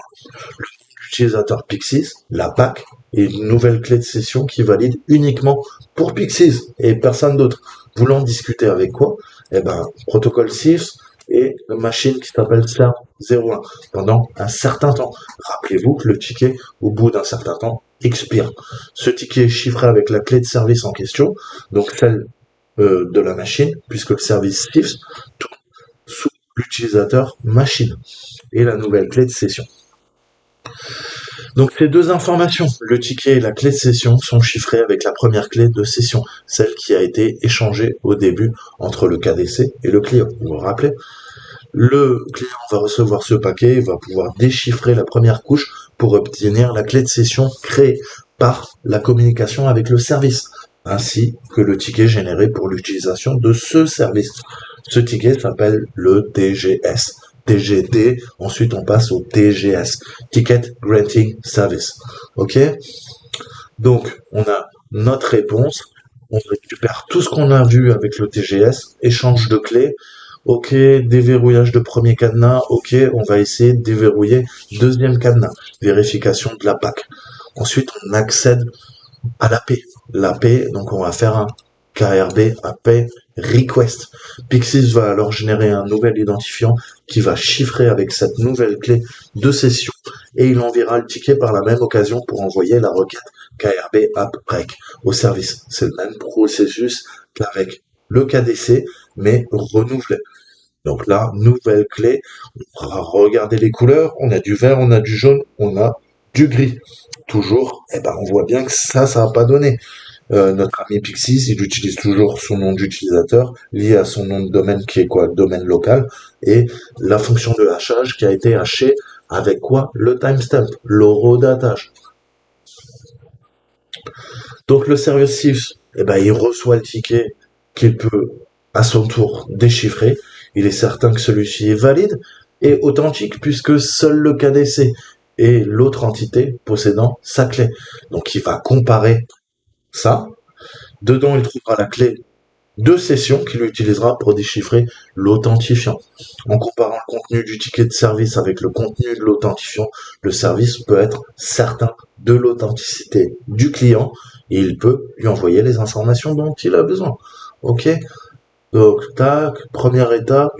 L'utilisateur Pixies, la PAC, et une nouvelle clé de session qui valide uniquement pour Pixies et personne d'autre. Voulant discuter avec quoi? Eh ben, protocole CIFS et une machine qui s'appelle Serve 01 pendant un certain temps. Rappelez-vous que le ticket, au bout d'un certain temps, expire. Ce ticket est chiffré avec la clé de service en question, donc celle de la machine, puisque le service CIFS tourne sous l'utilisateur machine et la nouvelle clé de session. Donc ces deux informations, le ticket et la clé de session, sont chiffrées avec la première clé de session, celle qui a été échangée au début entre le KDC et le client. Vous vous rappelez? Le client va recevoir ce paquet et va pouvoir déchiffrer la première couche pour obtenir la clé de session créée par la communication avec le service, ainsi que le ticket généré pour l'utilisation de ce service. Ce ticket s'appelle le TGS. TGT, ensuite on passe au TGS, Ticket Granting Service. Ok? Donc, on a notre réponse, on récupère tout ce qu'on a vu avec le TGS, échange de clés, ok, déverrouillage de premier cadenas, ok, on va essayer de déverrouiller deuxième cadenas, vérification de la PAC. Ensuite, on accède à l'AP. L'AP, donc on va faire un KRB AP request. Pixies va alors générer un nouvel identifiant qui va chiffrer avec cette nouvelle clé de session et il enverra le ticket par la même occasion pour envoyer la requête KRB app break au service. C'est le même processus qu'avec le KDC, mais renouvelé. Donc là, nouvelle clé, on va regarder les couleurs, on a du vert, on a du jaune, on a du gris. Toujours, on voit bien que ça n'a pas donné. Notre ami Pixies, il utilise toujours son nom d'utilisateur lié à son nom de domaine qui est quoi? Domaine local, et la fonction de hachage qui a été hachée avec quoi? Le timestamp, l'horodatage. Donc le service CIFS, il reçoit le ticket qu'il peut à son tour déchiffrer. Il est certain que celui-ci est valide et authentique puisque seul le KDC et l'autre entité possédant sa clé. Donc il va comparer ça. Dedans, il trouvera la clé de session qu'il utilisera pour déchiffrer l'authentifiant. En comparant le contenu du ticket de service avec le contenu de l'authentifiant, le service peut être certain de l'authenticité du client et il peut lui envoyer les informations dont il a besoin. Ok? Donc, tac, première étape,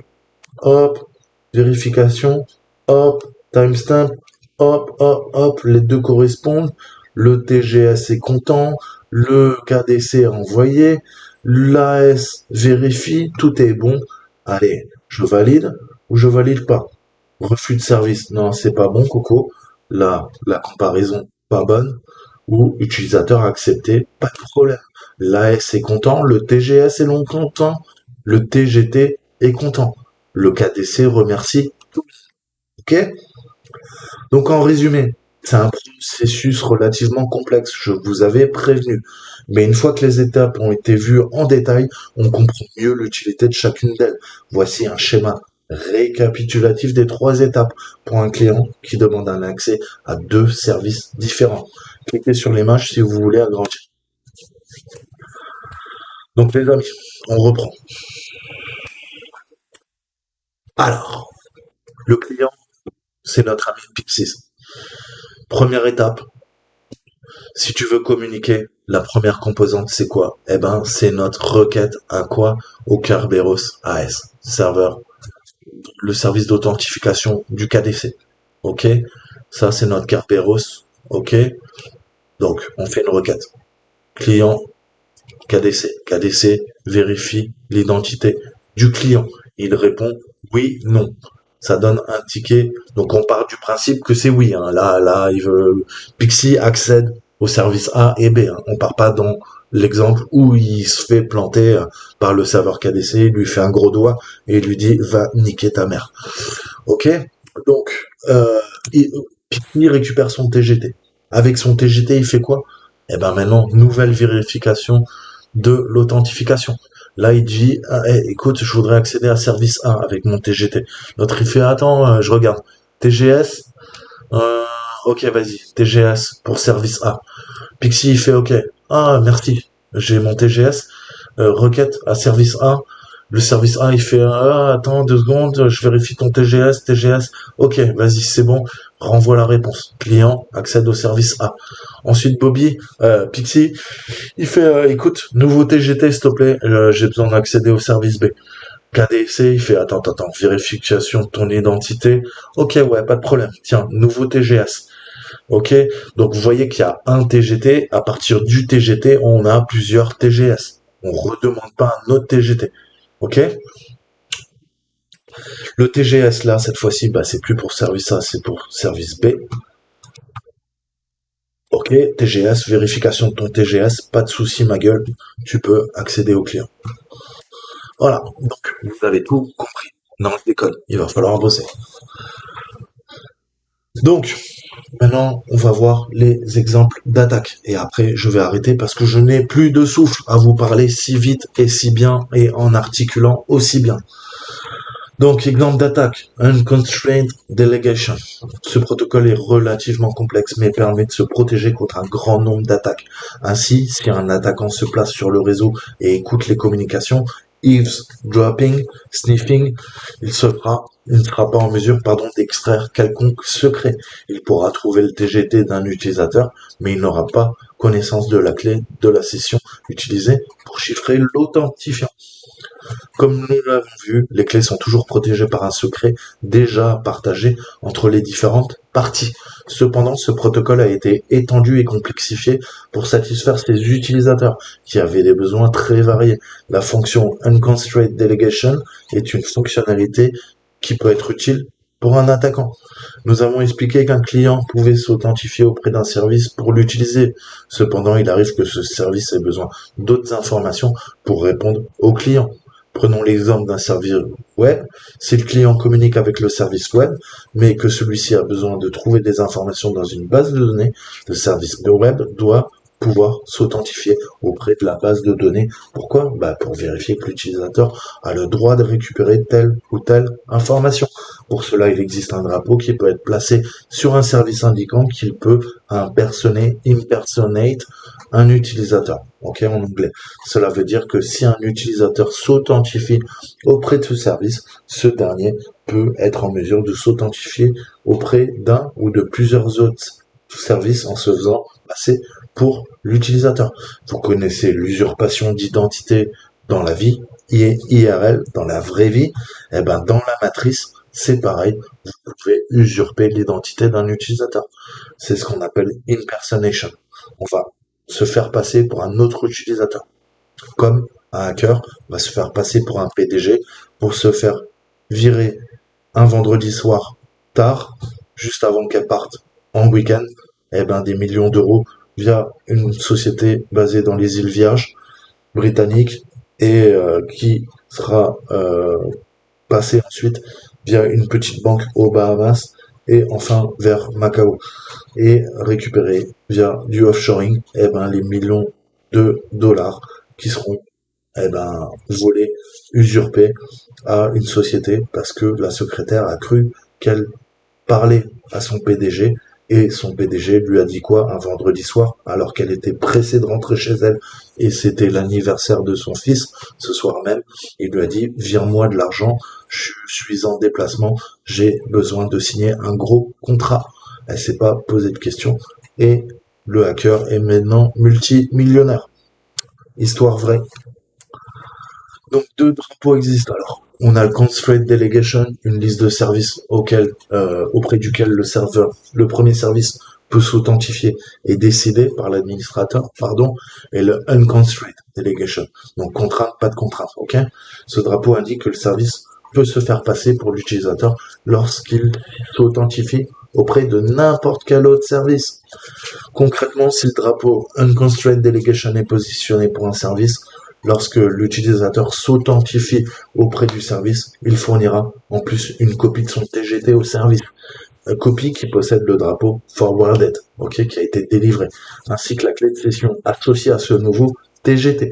hop, vérification, hop, timestamp, hop, hop, hop, les deux correspondent, le TGS est content, le KDC est envoyé, l'AS vérifie, tout est bon. Allez, je valide ou je valide pas. Refus de service, non, c'est pas bon, Coco. Là, la comparaison, pas bonne. Ou utilisateur accepté, pas de problème. L'AS est content, le TGS est long content, le TGT est content. Le KDC remercie. Ok? Donc en résumé, c'est un processus relativement complexe, je vous avais prévenu. Mais une fois que les étapes ont été vues en détail, on comprend mieux l'utilité de chacune d'elles. Voici un schéma récapitulatif des 3 étapes pour un client qui demande un accès à 2 services différents. Cliquez sur l'image si vous voulez agrandir. Donc les amis, on reprend. Alors, le client, c'est notre ami Pixis. Première étape, si tu veux communiquer, la première composante, c'est quoi? Eh ben, c'est notre requête à quoi? Au Kerberos AS, serveur, le service d'authentification du KDC. Ok? Ça, c'est notre Kerberos. Ok? Donc, on fait une requête. Client KDC. KDC vérifie l'identité du client. Il répond oui, non. Ça donne un ticket. Donc on part du principe que c'est oui. Hein. Là, Pixie accède au service A et B. Hein. On part pas dans l'exemple où il se fait planter par le serveur KDC, il lui fait un gros doigt et il lui dit va niquer ta mère. Ok. Donc Pixie récupère son TGT. Avec son TGT, il fait quoi? Eh ben maintenant, nouvelle vérification de l'authentification. Là, il dit, ah, hey, écoute, je voudrais accéder à service 1 avec mon TGT. L'autre, il fait, attends, je regarde. TGS, euh, ok, vas-y, TGS pour service A. Pixie, il fait, ok, ah, merci, j'ai mon TGS, requête à service 1. Le service A, il fait, ah, attends 2 secondes, je vérifie ton TGS, TGS. Ok, vas-y, c'est bon, renvoie la réponse. Client accède au service A. Ensuite, Bobby, Pixie, il fait, écoute, nouveau TGT, s'il te plaît, j'ai besoin d'accéder au service B. KDC, il fait, attends, vérification de ton identité. Ok, ouais, pas de problème. Tiens, nouveau TGS. Ok, donc vous voyez qu'il y a un TGT. À partir du TGT, on a plusieurs TGS. On redemande pas un autre TGT. Ok, le TGS là, cette fois-ci, bah, c'est plus pour service A, c'est pour service B. Ok, TGS, vérification de ton TGS, pas de souci, ma gueule, tu peux accéder au client. Voilà, donc vous avez tout compris. Non, je déconne, il va falloir bosser. Donc, maintenant, on va voir les exemples d'attaque. Et après, je vais arrêter parce que je n'ai plus de souffle à vous parler si vite et si bien et en articulant aussi bien. Donc, exemple d'attaque, Unconstrained Delegation. Ce protocole est relativement complexe mais permet de se protéger contre un grand nombre d'attaques. Ainsi, si un attaquant se place sur le réseau et écoute les communications, eavesdropping, sniffing, il ne sera pas en mesure, d'extraire quelconque secret. Il pourra trouver le TGT d'un utilisateur, mais il n'aura pas connaissance de la clé de la session utilisée pour chiffrer l'authentifiant. Comme nous l'avons vu, les clés sont toujours protégées par un secret déjà partagé entre les différentes parties. Cependant, ce protocole a été étendu et complexifié pour satisfaire ses utilisateurs qui avaient des besoins très variés. La fonction Unconstrained Delegation est une fonctionnalité qui peut être utile pour un attaquant. Nous avons expliqué qu'un client pouvait s'authentifier auprès d'un service pour l'utiliser. Cependant, il arrive que ce service ait besoin d'autres informations pour répondre au client. Prenons l'exemple d'un service web. Si le client communique avec le service web, mais que celui-ci a besoin de trouver des informations dans une base de données, le service web doit pouvoir s'authentifier auprès de la base de données. Pourquoi? Pour vérifier que l'utilisateur a le droit de récupérer telle ou telle information. Pour cela, il existe un drapeau qui peut être placé sur un service indiquant qu'il peut impersonate un utilisateur. Ok, en anglais. Cela veut dire que si un utilisateur s'authentifie auprès de ce service, ce dernier peut être en mesure de s'authentifier auprès d'un ou de plusieurs autres services en se faisant passer pour l'utilisateur. Vous connaissez l'usurpation d'identité dans la vie. IRL, dans la vraie vie, eh ben, dans la matrice, c'est pareil, vous pouvez usurper l'identité d'un utilisateur. C'est ce qu'on appelle impersonation. On va se faire passer pour un autre utilisateur. Comme un hacker va se faire passer pour un PDG pour se faire virer un vendredi soir tard, juste avant qu'elle parte en week-end, eh ben, des millions d'euros via une société basée dans les îles Vierges britanniques et qui sera passée ensuite via une petite banque aux Bahamas et enfin vers Macao et récupérer via du offshoring eh ben, les millions de dollars qui seront eh ben, volés, usurpés à une société parce que la secrétaire a cru qu'elle parlait à son PDG et son PDG lui a dit quoi un vendredi soir alors qu'elle était pressée de rentrer chez elle et c'était l'anniversaire de son fils ce soir même. Il lui a dit vire-moi de l'argent, je suis en déplacement, j'ai besoin de signer un gros contrat. Elle s'est pas posé de questions et le hacker est maintenant multimillionnaire. Histoire vraie. Donc deux drapeaux existent alors. On a le constraint delegation, une liste de services auprès duquel le serveur, le premier service peut s'authentifier et décider par l'administrateur, pardon, et le unconstrained delegation. Donc contrainte, pas de contrainte, ok? Ce drapeau indique que le service peut se faire passer pour l'utilisateur lorsqu'il s'authentifie auprès de n'importe quel autre service. Concrètement, si le drapeau unconstrained delegation est positionné pour un service, lorsque l'utilisateur s'authentifie auprès du service, il fournira en plus une copie de son TGT au service. Une copie qui possède le drapeau forwarded, ok, qui a été délivré, ainsi que la clé de session associée à ce nouveau TGT.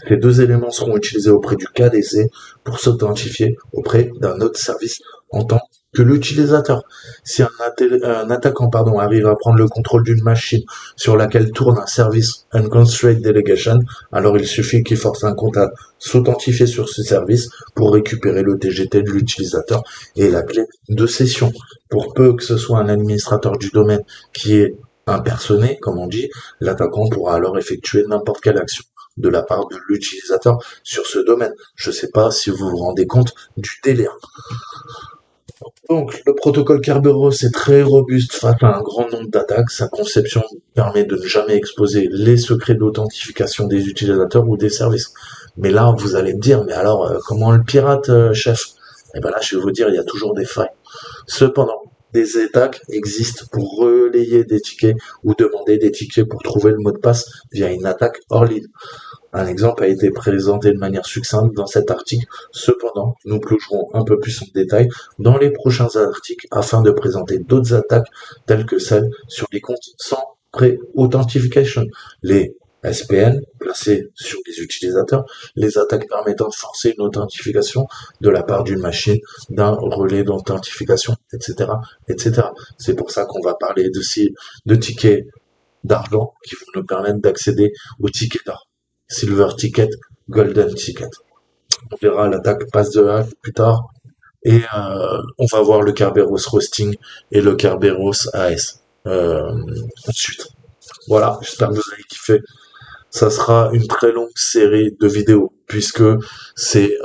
Ces deux éléments seront utilisés auprès du KDC pour s'authentifier auprès d'un autre service en tant que l'utilisateur. Si un attaquant arrive à prendre le contrôle d'une machine sur laquelle tourne un service unconstrained delegation, alors il suffit qu'il force un compte à s'authentifier sur ce service pour récupérer le TGT de l'utilisateur et la clé de session. Pour peu que ce soit un administrateur du domaine qui est impersonné, comme on dit, l'attaquant pourra alors effectuer n'importe quelle action de la part de l'utilisateur sur ce domaine. Je ne sais pas si vous vous rendez compte du délire. Donc, le protocole Kerberos est très robuste face à un grand nombre d'attaques. Sa conception permet de ne jamais exposer les secrets d'authentification des utilisateurs ou des services. Mais là, vous allez me dire, mais alors, comment le pirate, chef? Eh ben là, je vais vous dire, il y a toujours des failles. Cependant, des attaques existent pour relayer des tickets ou demander des tickets pour trouver le mot de passe via une attaque hors ligne. Un exemple a été présenté de manière succincte dans cet article. Cependant, nous plongerons un peu plus en détail dans les prochains articles afin de présenter d'autres attaques telles que celles sur les comptes sans pré-authentification, les SPN placés sur les utilisateurs, les attaques permettant de forcer une authentification de la part d'une machine, d'un relais d'authentification, etc., etc. C'est pour ça qu'on va parler de tickets d'argent qui vont nous permettre d'accéder aux tickets d'or. Silver Ticket, Golden Ticket. On verra l'attaque passe de hack plus tard et on va voir le Kerberos Roasting et le Kerberos AS ensuite. Voilà, j'espère que vous avez kiffé. Ça sera une très longue série de vidéos puisque c'est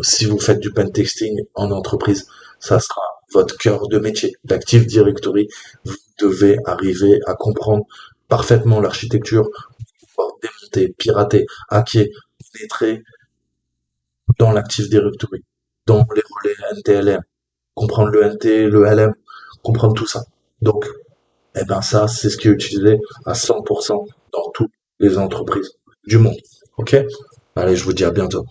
si vous faites du pentesting en entreprise, ça sera votre cœur de métier d'Active Directory. Vous devez arriver à comprendre parfaitement l'architecture, pouvoir démonter, pirater, hacker, pénétrer dans l'Active Directory, dans les relais NTLM, comprendre le NT, le LM, comprendre tout ça. Donc, eh ben ça, c'est ce qui est utilisé à 100% dans toutes les entreprises du monde. Ok? Allez, je vous dis à bientôt.